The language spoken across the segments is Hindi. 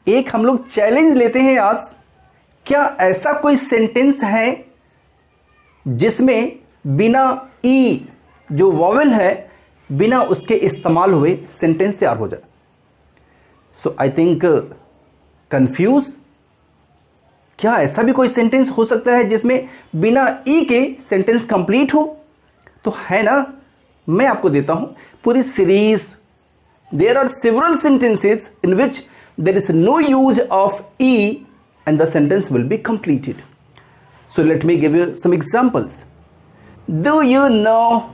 एक हम लोग चैलेंज लेते हैं आज, क्या ऐसा कोई सेंटेंस है जिसमें बिना ई जो वॉवेल है बिना उसके इस्तेमाल हुए सेंटेंस तैयार हो जाए। सो आई थिंक कंफ्यूज, क्या ऐसा भी कोई सेंटेंस हो सकता है जिसमें बिना ई के सेंटेंस कंप्लीट हो? तो है ना, मैं आपको देता हूं पूरी series. There are several sentences in which there is no use of E and the sentence will be completed. So let me give you some examples. Do you know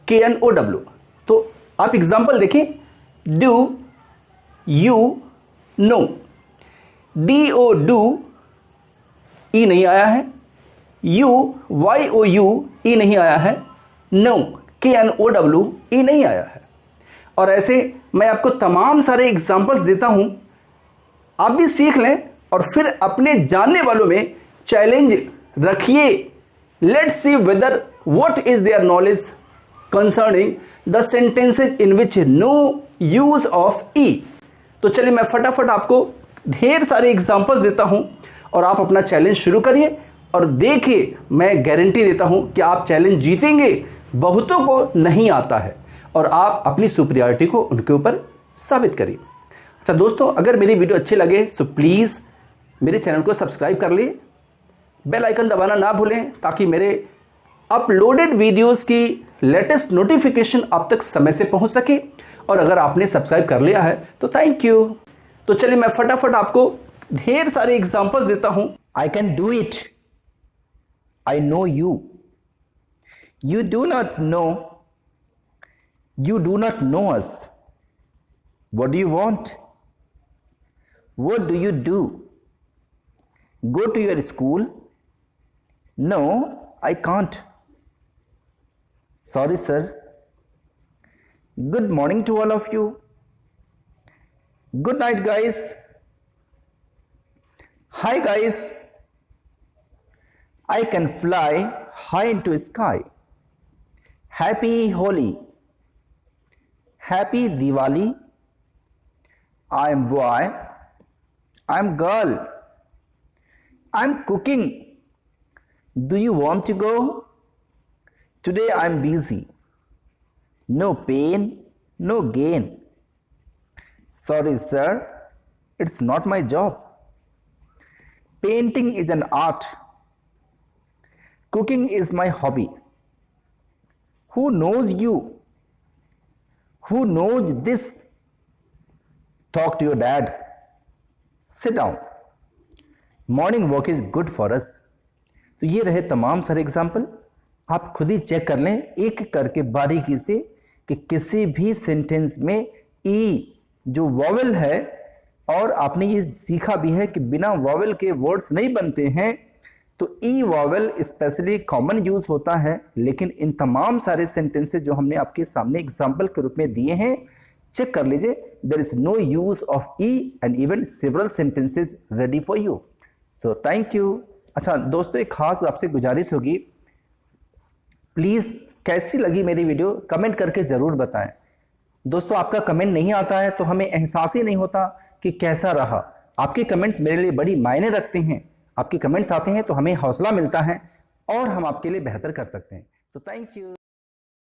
KNOW? तो आप एग्जांपल देखें। Do you know, DO do, E नहीं आया है। YOU ई नहीं आया है। नो KNOW ई नहीं आया है। और ऐसे मैं आपको तमाम सारे एग्जांपल्स देता हूं, आप भी सीख लें और फिर अपने जानने वालों में चैलेंज रखिए। Let's see whether what is there knowledge concerning the sentences in which no use of E. तो चलिए मैं फटाफट आपको ढेर सारे एग्जांपल्स देता हूं और आप अपना चैलेंज शुरू करिए और देखिए, मैं गारंटी देता हूं कि आप चैलेंज जीतेंगे। बहुतों को नहीं आता है और आप अपनी सुपीरियरिटी को उनके ऊपर साबित करिए। अच्छा दोस्तों, अगर मेरी वीडियो अच्छी लगे तो प्लीज़ मेरे चैनल को सब्सक्राइब कर लिए, बेल आइकन दबाना ना भूलें ताकि मेरे अपलोडेड वीडियोस की लेटेस्ट नोटिफिकेशन आप तक समय से पहुंच सके। और अगर आपने सब्सक्राइब कर लिया है तो थैंक यू। तो चलिए मैं फटाफट आपको ढेर सारे एग्जांपल्स देता हूं। I can do it. I know you. You do not know. You do not know us. What do you want? What do you do? Go to your school? No, I can't. Sorry, sir. Good morning to all of you. Good night, guys. Hi, guys. I can fly high into sky. Happy Holi. Happy Diwali. I am boy. I am girl. I am cooking. Do you want to go? Today I am busy. No pain, no gain. Sorry, sir. It's not my job. Painting is an art. Cooking is my hobby. Who knows you? Who knows this? Talk to your dad. Sit down. Morning walk is good for us. तो ये रहे तमाम सारे एग्जाम्पल। आप खुद ही चेक कर लें एक एक करके बारीकी से कि किसी भी सेंटेंस में ई जो वॉवेल है, और आपने ये सीखा भी है कि बिना वॉवेल के वर्ड्स नहीं बनते हैं, तो ई वॉवेल स्पेशली कॉमन यूज होता है। लेकिन इन तमाम सारे सेंटेंसेस जो हमने आपके सामने एग्जाम्पल के रूप में दिए हैं, चेक कर लीजिए। There is no use of E and even several sentences ready for you. So thank you. अच्छा दोस्तों, एक खास आपसे गुजारिश होगी, प्लीज कैसी लगी मेरी वीडियो कमेंट करके जरूर बताएं। दोस्तों, आपका कमेंट नहीं आता है तो हमें एहसास ही नहीं होता कि कैसा रहा। आपके कमेंट्स मेरे लिए बड़ी मायने रखते हैं। आपके कमेंट्स आते हैं तो हमें हौसला मिलता है और हम आपके लिए बेहतर कर सकते हैं। सो थैंक यू।